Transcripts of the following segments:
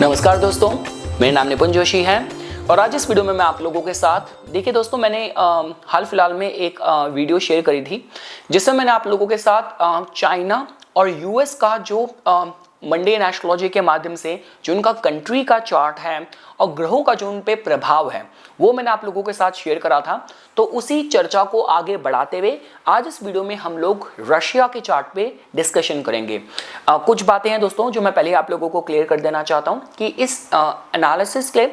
नमस्कार दोस्तों, मेरा नाम निपुन जोशी है और आज इस वीडियो में मैं आप लोगों के साथ देखिए दोस्तों मैंने हाल फिलहाल में एक वीडियो शेयर करी थी जिसमें मैंने आप लोगों के साथ चाइना और यूएस का जो मंडेन एस्ट्रोलॉजी के माध्यम से जो उनका कंट्री का चार्ट है और ग्रहों का जो उन पे प्रभाव है वो मैंने आप लोगों के साथ शेयर करा था। तो उसी चर्चा को आगे बढ़ाते हुए आज इस वीडियो में हम लोग रशिया के चार्ट पे डिस्कशन करेंगे। कुछ बातें हैं दोस्तों जो मैं पहले आप लोगों को क्लियर कर देना चाहता हूं कि इस एनालिसिस के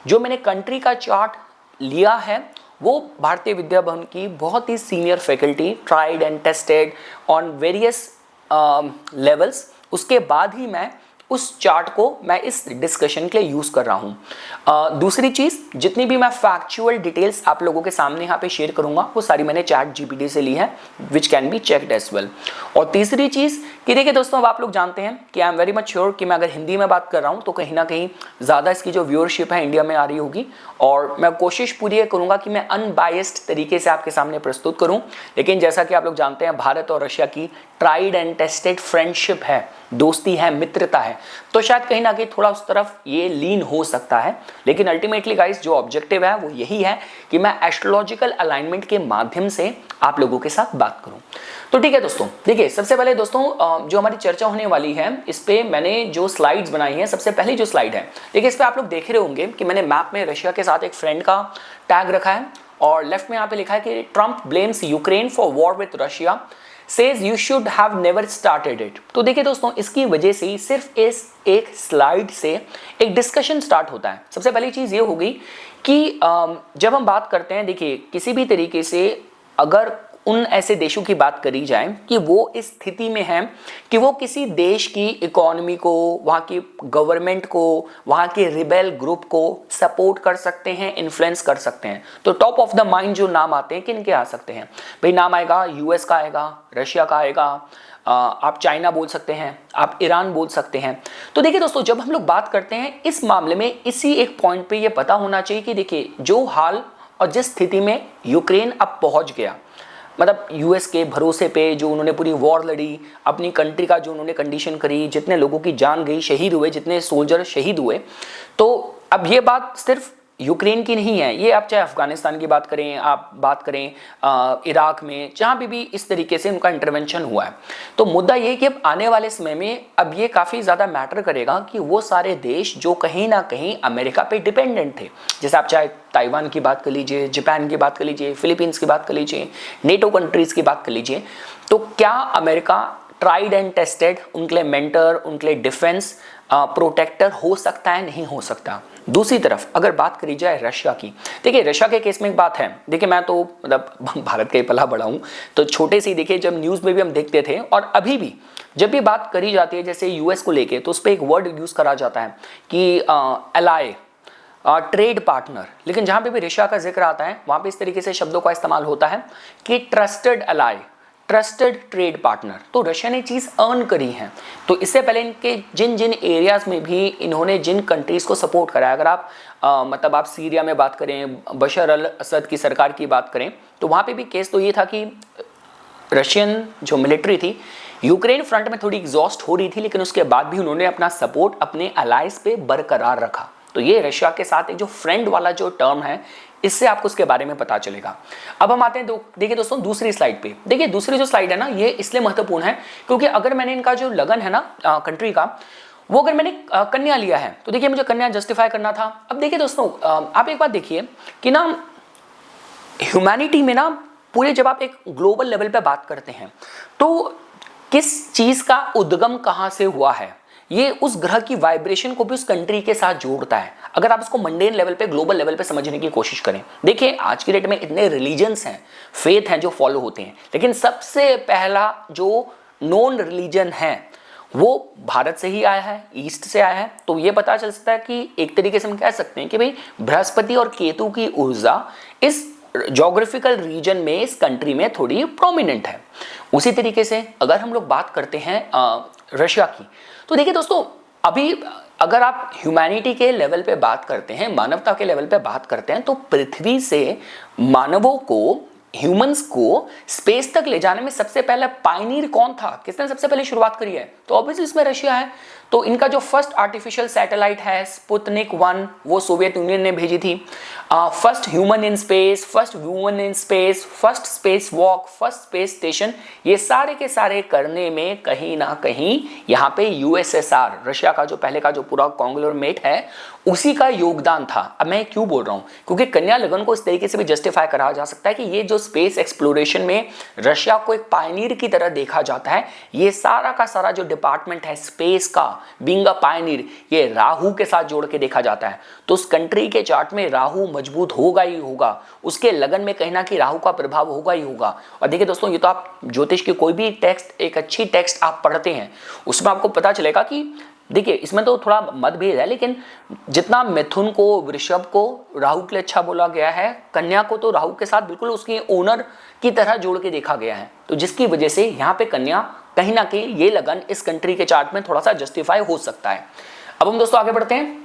जो मैंने कंट्री का चार्ट लिया है वो भारतीय विद्या भवन की बहुत ही senior faculty tried and tested on various levels, उसके बाद ही मैं उस चार्ट को मैं इस डिस्कशन के लिए यूज कर रहा हूं। दूसरी चीज, जितनी भी मैं फैक्चुअल डिटेल्स आप लोगों के सामने यहाँ पे शेयर करूंगा वो सारी मैंने चैट जीपीटी से ली है which can be checked as well. और तीसरी चीज कि देखिए दोस्तों, अब आप लोग जानते हैं कि I am very much sure कि मैं अगर हिंदी में बात कर रहा हूँ तो कहीं ना कहीं ज़्यादा इसकी जो व्यूअरशिप है इंडिया में आ रही होगी और मैं कोशिश पूरी ये करूँगा कि मैं अनबायस्ड तरीके से आपके सामने प्रस्तुत करूँ। लेकिन जैसा कि आप लोग जानते हैं भारत और रशिया की ट्राइड एंड टेस्टेड फ्रेंडशिप है, दोस्ती है, मित्रता है, तो शायद कहीं ना कहीं थोड़ा उस तरफ ये लीन हो सकता है। लेकिन अल्टीमेटली गाइस जो ऑब्जेक्टिव है वो यही है कि मैं एस्ट्रोलॉजिकल अलाइनमेंट के माध्यम से आप लोगों के साथ बात करूं। तो ठीक है दोस्तों, देखिए सबसे पहले दोस्तों जो हमारी चर्चा होने वाली है इस पे मैंने जो स्लाइड्स बनाई हैं, सबसे पहली जो स्लाइड है देखिए इस पे आप लोग देख रहे होंगे कि मैंने मैप में रशिया के साथ एक फ्रेंड का टैग रखा है और लेफ्ट में यहाँ पे लिखा है कि Trump blames Ukraine for war with Russia, says you should have never started it. तो देखिए दोस्तों इसकी वजह से सिर्फ इस एक स्लाइड से एक डिस्कशन स्टार्ट होता है। सबसे पहली चीज ये होगी कि जब हम बात करते हैं, देखिए किसी भी तरीके से अगर उन ऐसे देशों की बात करी जाए कि वो इस स्थिति में हैं कि वो किसी देश की इकोनॉमी को, वहाँ की गवर्नमेंट को, वहाँ के रिबेल ग्रुप को सपोर्ट कर सकते हैं, इन्फ्लुएंस कर सकते हैं, तो टॉप ऑफ द माइंड जो नाम आते हैं किन के आ सकते हैं भाई? नाम आएगा यूएस का, आएगा रशिया का, आएगा आप चाइना बोल सकते हैं, आप ईरान बोल सकते हैं। तो देखिए दोस्तों जब हम लोग बात करते हैं इस मामले में इसी एक पॉइंट पे ये पता होना चाहिए कि देखिए जो हाल और जिस स्थिति में यूक्रेन अब पहुंच गया, मतलब यूएस के भरोसे पे जो उन्होंने पूरी वॉर लड़ी, अपनी कंट्री का जो उन्होंने कंडीशन करी, जितने लोगों की जान गई, शहीद हुए, जितने सोल्जर शहीद हुए, तो अब ये बात सिर्फ यूक्रेन की नहीं है, ये आप चाहे अफगानिस्तान की बात करें, आप बात करें इराक में, जहाँ भी इस तरीके से उनका इंटरवेंशन हुआ है। तो मुद्दा ये कि अब आने वाले समय में अब ये काफ़ी ज़्यादा मैटर करेगा कि वो सारे देश जो कहीं ना कहीं अमेरिका पे डिपेंडेंट थे, जैसे आप चाहे ताइवान की बात कर लीजिए, जापान की बात कर लीजिए, फिलीपींस की बात कर लीजिए, नेटो कंट्रीज़ की बात कर लीजिए, तो क्या अमेरिका ट्राइड एंड टेस्टेड उनके लिए मेंटर, उनके लिए डिफेंस प्रोटेक्टर हो सकता है? नहीं हो सकता। दूसरी तरफ अगर बात करी जाए रशिया की, देखिए रशिया के केस में एक बात है, देखिए मैं तो मतलब भारत के पला बड़ा हूँ, तो छोटे से देखिए जब न्यूज़ में भी हम देखते थे और अभी भी जब भी बात करी जाती है जैसे यूएस को लेके, तो उस पर एक वर्ड यूज़ करा जाता है कि एलाय, ट्रेड पार्टनर। लेकिन जहाँ पे भी रशिया का जिक्र आता है वहाँ पे इस तरीके से शब्दों का इस्तेमाल होता है कि trusted ally, trusted trade partner. तो रशिया ने चीज़ अर्न करी है। तो इससे पहले इनके जिन जिन एरियाज़ में भी इन्होंने जिन कंट्रीज़ को सपोर्ट करा है, अगर आप मतलब आप सीरिया में बात करें, बशर अल असद की सरकार की बात करें, तो वहाँ पे भी केस तो ये था कि रशियन जो मिलिट्री थी यूक्रेन फ्रंट में थोड़ी एग्जॉस्ट हो रही थी, लेकिन उसके बाद भी उन्होंने अपना सपोर्ट अपने अलाइज पे बरकरार रखा। तो ये रशिया के साथ एक जो फ्रेंड वाला जो टर्म है, इससे आपको उसके बारे में पता चलेगा। अब हम आते हैं देखिए दोस्तों दूसरी स्लाइड पे। देखिए दूसरी जो स्लाइड है ना, ये इसलिए महत्वपूर्ण है क्योंकि अगर मैंने इनका जो लगन है ना कंट्री का, वो अगर मैंने कन्या लिया है तो देखिए मुझे कन्या जस्टिफाई करना था। अब देखिए दोस्तों आप एक बात देखिए कि ना ह्यूमैनिटी में ना पूरे जब आप एक ग्लोबल लेवल पे बात करते हैं तो किस चीज़ का उद्गम कहाँ से हुआ है, ये उस ग्रह की वाइब्रेशन को भी उस कंट्री के साथ जोड़ता है। अगर आप इसको मंडेन लेवल पे, ग्लोबल लेवल पे समझने की कोशिश करें, देखिए आज की डेट में इतने रिलीजन्स हैं, फेथ हैं जो फॉलो होते हैं, लेकिन सबसे पहला जो नॉन रिलीजन है वो भारत से ही आया है, ईस्ट से आया है। तो ये पता चल सकता है कि एक तरीके से हम कह सकते हैं कि भाई बृहस्पति और केतु की ऊर्जा इस जोग्राफिकल रीजन में, इस कंट्री में थोड़ी प्रोमिनेंट है। उसी तरीके से अगर हम लोग बात करते हैं रशिया की, तो देखिए दोस्तों अभी अगर आप ह्यूमैनिटी के लेवल पे बात करते हैं, मानवता के लेवल पे बात करते हैं, तो पृथ्वी से मानवों को, ह्यूमंस को स्पेस तक ले जाने में सबसे पहला पायनियर कौन था, किसने सबसे पहले शुरुआत करी है? तो ऑब्वियसली इसमें रशिया है। तो इनका जो फर्स्ट आर्टिफिशियल सैटेलाइट है स्पुतनिक 1, वो सोवियत यूनियन ने भेजी थी। First human in space, first woman in space, first space walk, first space station, ये सारे के सारे करने में कहीं ना कहीं यहाँ पे यूएसएसआर, रशिया का जो पहले का जो पूरा कॉन्ग्लोमेरेट है, उसी का योगदान था। अब मैं क्यों बोल रहा हूँ, क्योंकि कन्या लगन को इस तरीके से भी जस्टिफाई करा जा सकता है कि ये जो स्पेस एक्सप्लोरेशन में रशिया को एक पायनियर की तरह देखा जाता है, ये सारा का सारा जो डिपार्टमेंट है स्पेस का, बीइंग अ पायनियर, ये राहु के साथ जोड़ के देखा जाता है। तो उस कंट्री के चार्ट में राहु मजबूत होगा ही होगा, उसके लगन में कहीं ना कहीं राहु का प्रभाव होगा ही होगा। और देखिए दोस्तों, ये तो आप ज्योतिष की कोई भी टेक्स्ट, एक अच्छी टेक्स्ट आप पढ़ते हैं, उसमें आपको पता चलेगा कि देखिए इसमें तो थोड़ा मतभेद है, लेकिन जितना मिथुन को, वृषभ को राहु के लिए अच्छा बोला गया है, कन्या को तो राहु के साथ बिल्कुल उसके ओनर की तरह जोड़ के देखा गया है। तो जिसकी वजह से यहाँ पे कन्या कहीं ना कहीं ये लगन इस कंट्री के चार्ट में थोड़ा सा जस्टिफाई हो सकता है। अब हम दोस्तों आगे बढ़ते हैं।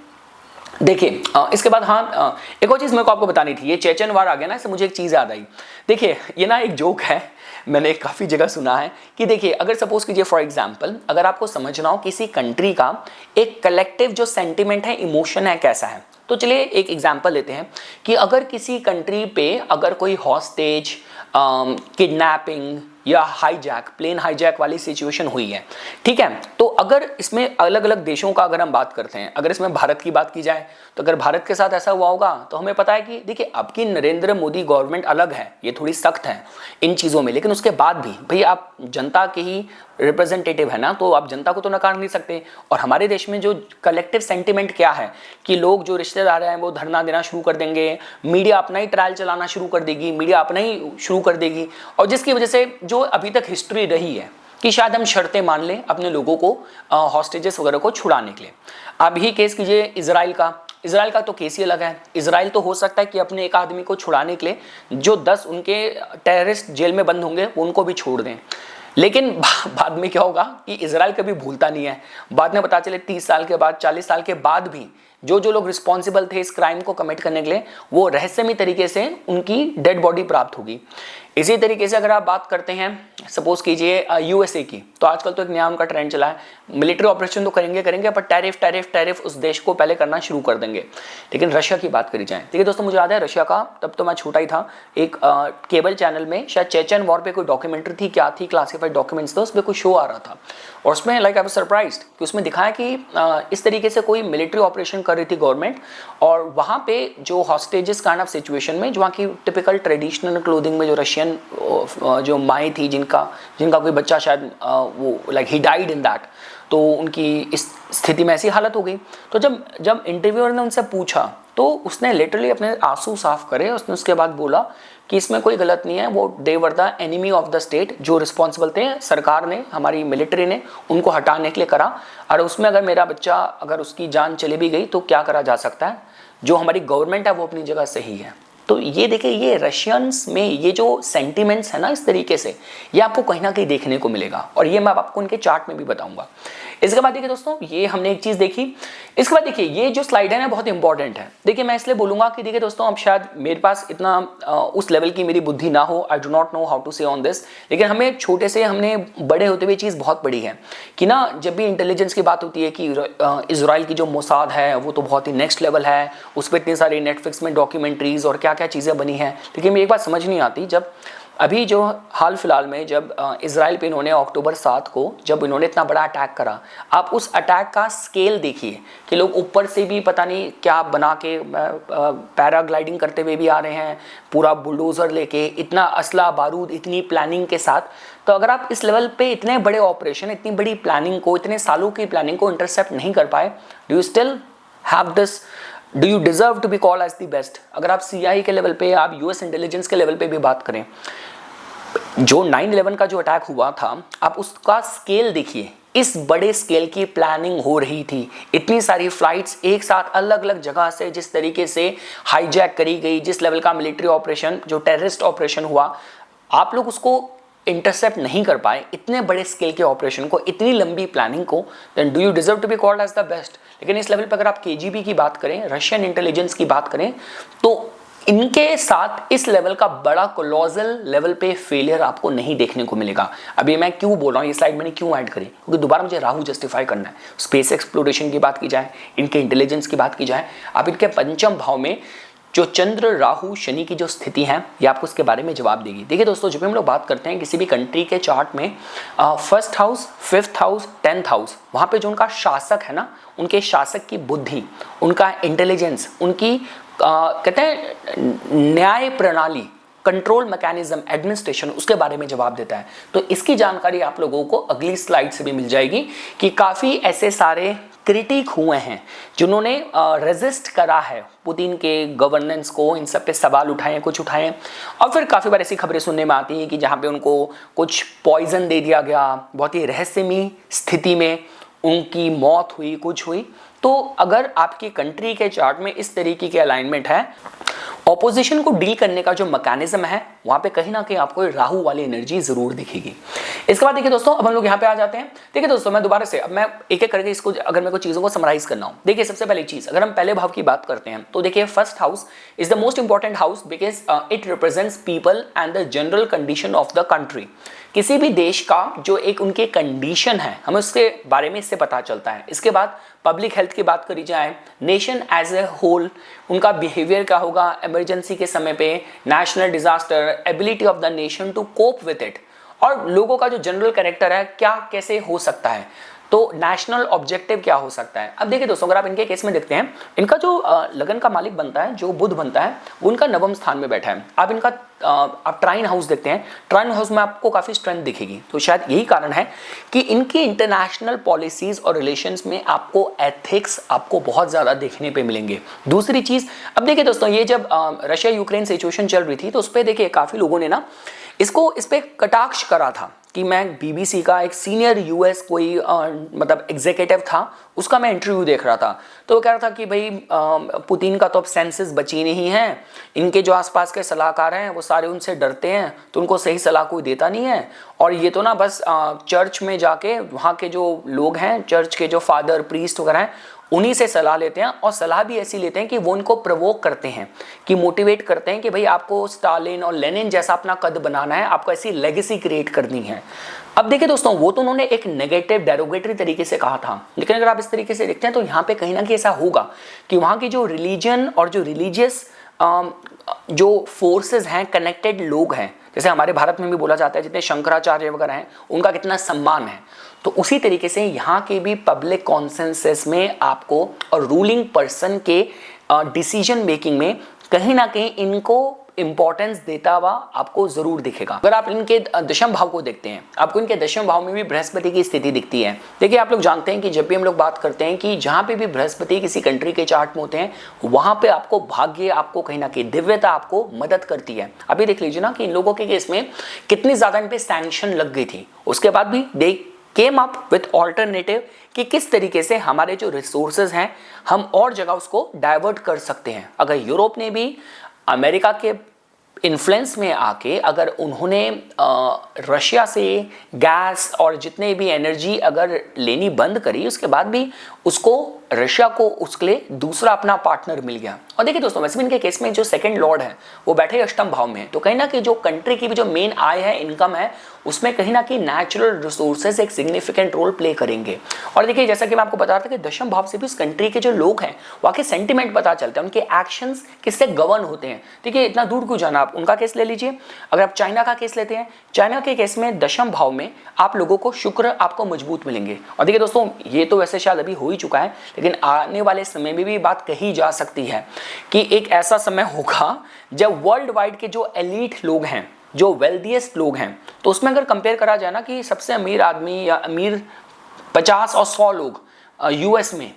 देखिए इसके बाद हाँ, एक और चीज़ मेरे को आपको बतानी थी, ये चेचन वार आ गया ना, इससे मुझे एक चीज़ याद आई। देखिए ये ना एक जोक है, मैंने काफ़ी जगह सुना है कि देखिए अगर सपोज कीजिए फॉर एग्जांपल, अगर आपको समझना हो किसी कंट्री का एक कलेक्टिव जो सेंटिमेंट है, इमोशन है, कैसा है, तो चलिए एक एग्जांपल लेते हैं कि अगर किसी कंट्री पे अगर कोई हॉस्टेज, किडनैपिंग या हाईजैक, प्लेन हाईजैक वाली सिचुएशन हुई है, ठीक है, तो अगर इसमें अलग अलग देशों का अगर हम बात करते हैं, अगर इसमें भारत की बात की जाए, तो अगर भारत के साथ ऐसा हुआ होगा तो हमें पता है कि देखिए अब की नरेंद्र मोदी गवर्नमेंट अलग है, ये थोड़ी सख्त है इन चीज़ों में, लेकिन उसके बाद भी भाई आप जनता के ही रिप्रेजेंटेटिव है ना, तो आप जनता को तो नकार नहीं सकते। और हमारे देश में जो कलेक्टिव सेंटिमेंट क्या है कि लोग जो रिश्तेदार हैं वो धरना देना शुरू कर देंगे, मीडिया अपना ही ट्रायल चलाना शुरू कर देगी, मीडिया अपना ही शुरू कर देगी, और जिसकी वजह से जो अभी तक हिस्ट्री रही है कि शायद हम शर्तें मान लें अपने लोगों को, हॉस्टेजेस वगैरह को छुड़ाने के लिए। आप ही केस कीजिए इजराइल का तो केस ही अलग है। इजराइल तो हो सकता है कि अपने एक आदमी को छुड़ाने के लिए जो 10 उनके टेररिस्ट जेल में बंद होंगे उनको भी छोड़ दें, लेकिन बाद में क्या होगा कि इजराइल कभी भूलता नहीं है। बाद में पता चले 30 साल के बाद, 40 साल के बाद भी जो लोग रिस्पॉन्सिबल थे इस क्राइम को कमिट करने के लिए, वो रहस्यमय तरीके से उनकी डेड बॉडी प्राप्त होगी। इसी तरीके से अगर आप बात करते हैं सपोज कीजिए यूएसए की, तो आजकल तो एक नया उनका ट्रेंड चला है, मिलिट्री ऑपरेशन तो करेंगे पर टैरिफ उस देश को पहले करना शुरू कर देंगे। लेकिन रशिया की बात करी जाए, ठीक है दोस्तों, मुझे याद है रशिया का, तब तो मैं छोटा ही था, एक केबल चैनल में शायद चेचन वॉर पे कोई डॉक्यूमेंट्री थी, क्या थी, क्लासिफाइड डॉक्यूमेंट्स थे, उसमें कोई शो आ रहा था, और उसमें लाइक आई वाज सरप्राइज्ड कि उसमें दिखाया कि इस तरीके से कोई मिलिट्री ऑपरेशन कर रही थी गवर्नमेंट, और वहाँ पे जो हॉस्टेजेस काइंड ऑफ सिचुएशन में, जो वहाँ की टिपिकल ट्रेडिशनल क्लोथिंग में जो रशियन जो माएँ थी जिनका कोई बच्चा शायद वो like he died in that, तो उनकी इस स्थिति में ऐसी हालत हो गई। तो जब इंटरव्यूअर ने उनसे पूछा तो उसने लिटरली अपने आंसू साफ करे, उसने उसके बाद बोला कि इसमें कोई गलत नहीं है, वो they were the enemy of the state, जो रिस्पॉन्सिबल थे सरकार ने, हमारी मिलिट्री ने उनको हटाने के लिए करा, और उसमें अगर मेरा बच्चा, अगर उसकी जान चली भी गई तो क्या करा जा सकता है, जो हमारी गवर्नमेंट है वो अपनी जगह सही है। तो ये देखिए, ये रशियंस में ये जो सेंटिमेंट्स है ना इस तरीके से, ये आपको कहीं ना कहीं देखने को मिलेगा, और ये मैं आपको उनके चार्ट में भी बताऊंगा। इसके बाद देखिए दोस्तों, ये हमने एक चीज़ देखी। इसके बाद देखिए ये जो स्लाइड है ना बहुत इंपॉर्टेंट है। देखिए मैं इसलिए बोलूँगा कि देखिए दोस्तों, अब शायद मेरे पास इतना उस लेवल की मेरी बुद्धि ना हो, I do not know how to say on this, लेकिन हमें छोटे से हमने बड़े होते हुए चीज़ बहुत पढ़ी है कि ना, जब भी इंटेलिजेंस की बात होती है कि इजराइल की जो मोसाद है वो तो बहुत ही नेक्स्ट लेवल है, उस पर इतनी सारी नेटफ्लिक्स में डॉक्यूमेंट्रीज और क्या क्या चीज़ें बनी हैं, लेकिन मेरी एक बात समझ नहीं आती, जब अभी जो हाल फिलहाल में जब इजराइल पे इन्होंने अक्टूबर 7 को जब इन्होंने इतना बड़ा अटैक करा, आप उस अटैक का स्केल देखिए कि लोग ऊपर से भी पता नहीं क्या बना के पैराग्लाइडिंग करते हुए भी आ रहे हैं, पूरा बुलडोज़र लेके, इतना असला बारूद, इतनी प्लानिंग के साथ। तो अगर आप इस लेवल पे इतने बड़े ऑपरेशन, इतनी बड़ी प्लानिंग को, इतने सालों की प्लानिंग को इंटरसेप्ट नहीं कर पाए, do you still have this, do you deserve to be called as the best? अगर आप CIA के लेवल पे, आप US इंटेलिजेंस के लेवल पे भी बात करें, जो 9/11 का जो अटैक हुआ था, आप उसका स्केल देखिए, इस बड़े स्केल की प्लानिंग हो रही थी, इतनी सारी फ्लाइट्स एक साथ अलग अलग जगह से जिस तरीके से हाईजैक करी गई, जिस लेवल का मिलिट्री ऑपरेशन, जो टेररिस्ट ऑपरेशन हुआ, आप लोग उसको इंटरसेप्ट नहीं कर पाए, इतने बड़े स्केल के ऑपरेशन को, इतनी लंबी प्लानिंग को, then do you deserve to be called as the best? लेकिन इस लेवल पर अगर आप KGB की बात करें, रशियन इंटेलिजेंस की बात करें, तो इनके साथ इस लेवल का बड़ा कोलोसल लेवल पे फेलियर आपको नहीं देखने को मिलेगा। अभी मैं क्यों बोल रहा हूँ, ये स्लाइड मैंने क्यों ऐड करी, क्योंकि दोबारा मुझे राहु जस्टिफाई करना है। स्पेस एक्सप्लोरेशन की बात की जाए, इनके इंटेलिजेंस की बात की जाए, अब इनके पंचम भाव में जो चंद्र राहु शनि की जो स्थिति है ये आपको इसके बारे में जवाब देगी। देखिए दोस्तों, जब हम लोग बात करते हैं किसी भी कंट्री के चार्ट में first house, fifth house, 10th house, वहाँ पे जो उनका शासक है ना, उनके शासक की बुद्धि, उनका इंटेलिजेंस, उनकी कहते हैं न्याय प्रणाली, कंट्रोल मैकेनिज्म, एडमिनिस्ट्रेशन, उसके बारे में जवाब देता है। तो इसकी जानकारी आप लोगों को अगली स्लाइड से भी मिल जाएगी कि काफ़ी ऐसे सारे क्रिटिक हुए हैं जिन्होंने रेजिस्ट करा है पुतिन के गवर्नेंस को, इन सब पे सवाल उठाए, कुछ उठाए, और फिर काफ़ी बार ऐसी खबरें सुनने में आती हैं कि जहाँ पे उनको कुछ पॉइजन दे दिया गया, बहुत ही रहस्यमयी स्थिति में उनकी मौत हुई, कुछ हुई। तो अगर आपकी कंट्री के चार्ट में इस तरीके के अलाइनमेंट है, ऑपोजिशन को डील करने का जो मैकेनिज्म है, वहां पे कहीं ना कहीं आपको राहु वाली एनर्जी जरूर दिखेगी। इसके बाद देखिए दोस्तों, अब हम लोग यहाँ पे आ जाते हैं। देखिए दोस्तों, मैं दोबारा से, अब मैं एक एक करके इसको, अगर मेरे को चीजों को समराइज करना हो, देखिए सबसे पहली चीज, अगर हम पहले भाव की बात करते हैं तो देखिए first house is the most important house because it represents people and the general condition of the country. किसी भी देश का जो एक उनके कंडीशन है, हमें उसके बारे में इससे पता चलता है। इसके बाद पब्लिक हेल्थ की बात करी जाए, नेशन एज ए होल, उनका बिहेवियर क्या होगा इमरजेंसी के समय पे, national disaster, ability of the nation to cope with it, और लोगों का जो जनरल कैरेक्टर है क्या कैसे हो सकता है, तो नेशनल ऑब्जेक्टिव क्या हो सकता है। अब देखिए दोस्तों, अगर आप इनके केस में देखते हैं, इनका जो लगन का मालिक बनता है, जो बुध बनता है, वो उनका नवम स्थान में बैठा है। आप इनका आप ट्राइन हाउस देखते हैं, ट्राइन हाउस में आपको काफी स्ट्रेंथ दिखेगी। तो शायद यही कारण है कि इनकी इंटरनेशनल पॉलिसीज और रिलेशंस में आपको एथिक्स आपको बहुत ज्यादा देखने पे मिलेंगे। दूसरी चीज, अब देखिए दोस्तों, ये जब रशिया यूक्रेन सिचुएशन चल रही थी तो उस पर देखिए काफी लोगों ने ना इस पे कटाक्ष करा था कि मैं बीबीसी का एक सीनियर यूएस कोई मतलब एग्जीक्यूटिव था, उसका मैं इंटरव्यू देख रहा था, तो वो कह रहा था कि भाई पुतिन का तो अब सेंसेस बची नहीं है, इनके जो आसपास के सलाहकार हैं वो सारे उनसे डरते हैं, तो उनको सही सलाह कोई देता नहीं है, और ये तो ना बस चर्च में जाके वहाँ के जो लोग हैं, चर्च के जो फादर प्रीस्ट वगैरह हैं, उन्हीं से सलाह लेते हैं, और सलाह भी ऐसी लेते हैं कि वो उनको प्रोवोक करते हैं, कि मोटिवेट करते हैं कि भाई आपको स्टालिन और लेनिन जैसा अपना कद बनाना है, आपको ऐसी लेगेसी क्रिएट करनी है। अब देखिए दोस्तों, वो तो उन्होंने एक नेगेटिव डेरोगेटरी तरीके से कहा था, लेकिन अगर आप इस तरीके से देखते हैं तो यहाँ पे कहीं ना कहीं ऐसा होगा कि वहाँ की जो रिलीजन और जो रिलीजियस जो फोर्सेस हैं, कनेक्टेड लोग हैं, जैसे हमारे भारत में भी बोला जाता है जितने शंकराचार्य वगैरह हैं उनका कितना सम्मान है, तो उसी तरीके से यहाँ के भी पब्लिक कॉन्सेंसस में आपको और रूलिंग पर्सन के डिसीजन मेकिंग में कहीं ना कहीं इनको इंपॉर्टेंस देता हुआ आपको जरूर दिखेगा। अगर आप इनके दशम भाव को देखते हैं, आपको इनके दशम भाव में भी बृहस्पति की स्थिति दिखती है। देखिए, आप लोग जानते हैं कि जब भी हम लोग बात करते हैं कि जहां पे भी बृहस्पति किसी कंट्री के चार्ट में होते हैं, वहां पे आपको भाग्य, आपको कहीं ना कहीं दिव्यता आपको मदद करती है। अभी देख लीजिए ना कि इन लोगों के केस में कितनी ज्यादा इन पे सैंक्शन लग गई थी, उसके बाद भी दे केम अप विथ ऑल्टरनेटिव कि किस तरीके से हमारे जो रिसोर्सेज हैं हम और जगह उसको डाइवर्ट कर सकते हैं। अगर यूरोप ने भी अमेरिका के इन्फ्लुएंस में आके अगर उन्होंने रशिया से गैस और जितने भी एनर्जी अगर लेनी बंद करी, उसके बाद भी उसको रशिया को उसके लिए दूसरा अपना पार्टनर मिल गया। और देखिए दोस्तों, वैसे भी इनके केस में जो सेकंड लॉर्ड है वो बैठे अष्टम भाव में, तो कहीं ना कहीं जो कंट्री की भी जो मेन आय है, इनकम है, उसमें कहीं ना कहीं नेचुरल रिसोर्सेज एक सिग्निफिकेंट रोल प्ले करेंगे। और देखिए, जैसा कि मैं आपको बता रहा था कि दशम भाव से भी उस कंट्री के जो लोग हैं वहाँ के सेंटिमेंट पता चलता है, उनके एक्शंस किससे गवर्न होते हैं। देखिए, इतना दूर क्यों जाना, आप उनका केस ले लीजिए। अगर आप चाइना का केस लेते हैं, चाइना के केस में दशम भाव में आप लोगों को शुक्र आपको मजबूत मिलेंगे। और देखिए दोस्तों, ये तो वैसे शायद अभी हो ही चुका है, लेकिन आने वाले समय में भी बात कही जा सकती है कि एक ऐसा समय होगा जब वर्ल्ड वाइड के जो एलीट लोग हैं, जो वेल्दीएस्ट लोग हैं, तो उसमें अगर कंपेयर करा जाए ना कि सबसे अमीर आदमी या अमीर 50 और 100 लोग यूएस में,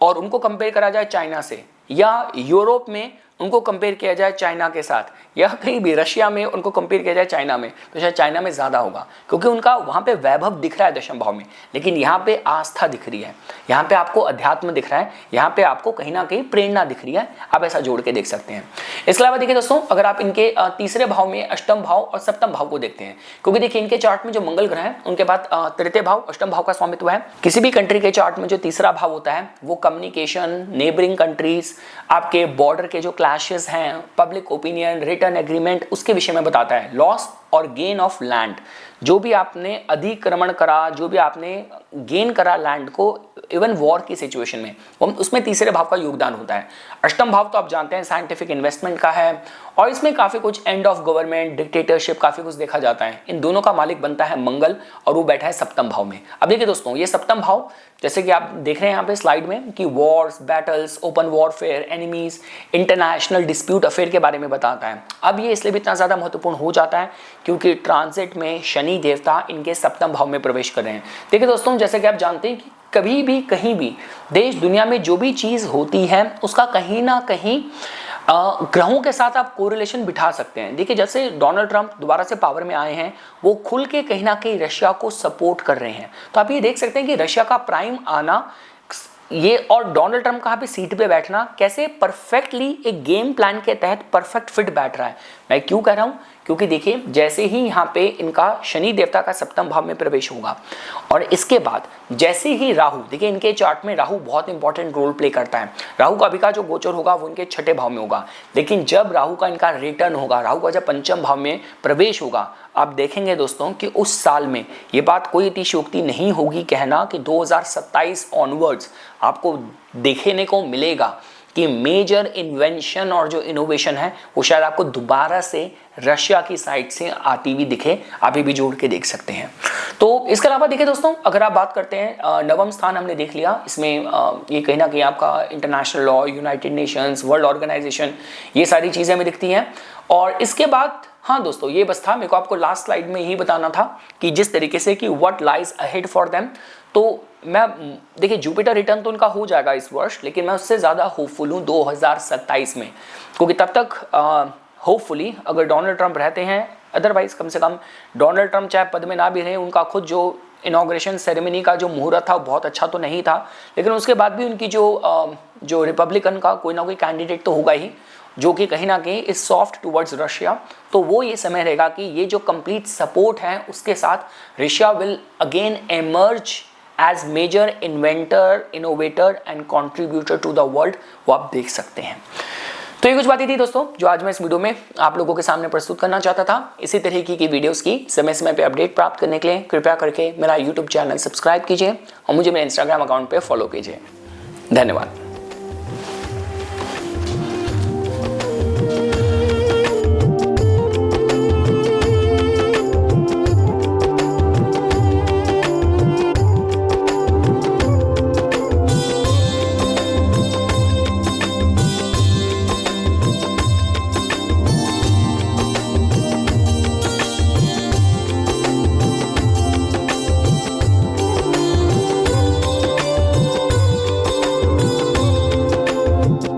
और उनको कंपेयर करा जाए चाइना से, या यूरोप में उनको कंपेयर किया जाए चाइना के साथ, या कहीं भी रशिया में उनको कंपेयर किया जाए चाइना में, तो शायद चाइना में ज़्यादा होगा, क्योंकि उनका वहाँ पे वैभव दिख रहा है दशम भाव में, लेकिन यहाँ पे आस्था दिख रही है, यहाँ पे आपको अध्यात्म दिख रहा है, यहाँ पे आपको कहीं ना कहीं प्रेरणा दिख रही है। आप ऐसा जोड़ के देख सकते हैं। इसके अलावा देखिए दोस्तों, अगर आप इनके तीसरे भाव में अष्टम भाव और सप्तम भाव को देखते हैं, क्योंकि देखिए इनके चार्ट में जो मंगल ग्रह है उनके बाद तृतीय भाव अष्टम भाव का स्वामित्व है। किसी भी कंट्री के चार्ट में जो तीसरा भाव होता है वो कम्युनिकेशन, नेबरिंग कंट्रीज, आपके बॉर्डर के जो क्लैशेस हैं, पब्लिक ओपिनियन, रिटर्न एग्रीमेंट, उसके विषय में बताता है। लॉस और गेन ऑफ लैंड, जो भी आपने अधिक्रमण करा, जो भी आपने गेन करा लैंड को, इवन वॉर की सिचुएशन में, उसमें तीसरे भाव का योगदान होता है। अष्टम भाव तो आप जानते हैं साइंटिफिक इन्वेस्टमेंट का है, और इसमें काफी कुछ एंड ऑफ गवर्नमेंट, डिक्टेटरशिप, काफी कुछ देखा जाता है। इन दोनों का मालिक बनता है मंगल, और वो बैठा है सप्तम भाव में। अब देखिए दोस्तों, ये सप्तम भाव, जैसे कि आप देख रहे हैं यहाँ पे स्लाइड में कि Wars, battles, open warfare, enemies, international dispute affair के बारे में बताता है। अब ये इसलिए भी इतना ज्यादा महत्वपूर्ण हो जाता है क्योंकि ट्रांजिट में शनि देवता इनके सप्तम भाव में प्रवेश कर रहे हैं। देखिए दोस्तों, जैसे कि आप जानते हैं कि कभी भी कहीं भी देश दुनिया में जो भी चीज होती है उसका कहीं ना कहीं ग्रहों के साथ आप कोरिलेशन बिठा सकते हैं। देखिए, जैसे डोनाल्ड ट्रंप दोबारा से पावर में आए हैं, वो खुल के कहीं ना कहीं रशिया को सपोर्ट कर रहे हैं। तो आप ये देख सकते हैं कि रशिया का प्राइम आना, ये और डोनाल्ड ट्रंप कहाँ पे सीट पे बैठना कैसे परफेक्टली एक गेम प्लान के तहत परफेक्ट फिट बैठ रहा है। मैं क्यों कह रहा हूँ, क्योंकि देखिए जैसे ही यहाँ पे इनका शनि देवता का सप्तम भाव में प्रवेश होगा, और इसके बाद जैसे ही राहु, देखिए इनके चार्ट में राहु बहुत इंपॉर्टेंट रोल प्ले करता है। राहु का अभी का जो गोचर होगा वो इनके छठे भाव में होगा, लेकिन जब राहु का इनका रिटर्न होगा, राहु का जब पंचम भाव में प्रवेश होगा, आप देखेंगे दोस्तों कि उस साल में ये बात कोई अतिशयोक्ति नहीं होगी कहना कि 2027 ऑनवर्ड्स आपको देखने को मिलेगा कि मेजर इन्वेंशन और जो इनोवेशन है वो शायद आपको दोबारा से रशिया की साइड से आती हुई दिखे। अभी भी जोड़ के देख सकते हैं। तो इसके अलावा देखिए दोस्तों, अगर आप बात करते हैं, नवम स्थान हमने देख लिया, इसमें ये कहीं ना कहीं आपका international law, United Nations, world organisation, ये सारी चीज़ें हमें दिखती हैं। और इसके बाद हाँ दोस्तों, ये बस था, मेरे को आपको लास्ट स्लाइड में यही बताना था कि जिस तरीके से कि what lies ahead for them. तो मैं देखिए जुपिटर रिटर्न तो उनका हो जाएगा इस वर्ष, लेकिन मैं उससे ज़्यादा होपफुल हूँ 2027 में, क्योंकि तब तक होपफुली अगर डोनाल्ड ट्रंप रहते हैं, अदरवाइज कम से कम डोनाल्ड ट्रंप चाहे पद में ना भी रहे, उनका खुद जो इनॉग्रेशन सेरेमनी का जो मुहूर्त था बहुत अच्छा तो नहीं था, लेकिन उसके बाद भी उनकी जो रिपब्लिकन का कोई ना कोई कैंडिडेट तो होगा ही, जो कि कहीं ना कहीं इज सॉफ्ट टुवर्ड्स रशिया। तो वो ये समय रहेगा कि ये जो कंप्लीट सपोर्ट है उसके साथ Russia will again emerge as major inventor, innovator and contributor to the world, वो आप देख सकते हैं। तो ये कुछ बातें थी दोस्तों जो आज मैं इस वीडियो में आप लोगों के सामने प्रस्तुत करना चाहता था। इसी तरीके की वीडियोस की समय समय पे अपडेट प्राप्त करने के लिए कृपया करके मेरा यूट्यूब चैनल सब्सक्राइब कीजिए और मुझे मेरे इंस्टाग्राम अकाउंट पे फॉलो कीजिए। धन्यवाद।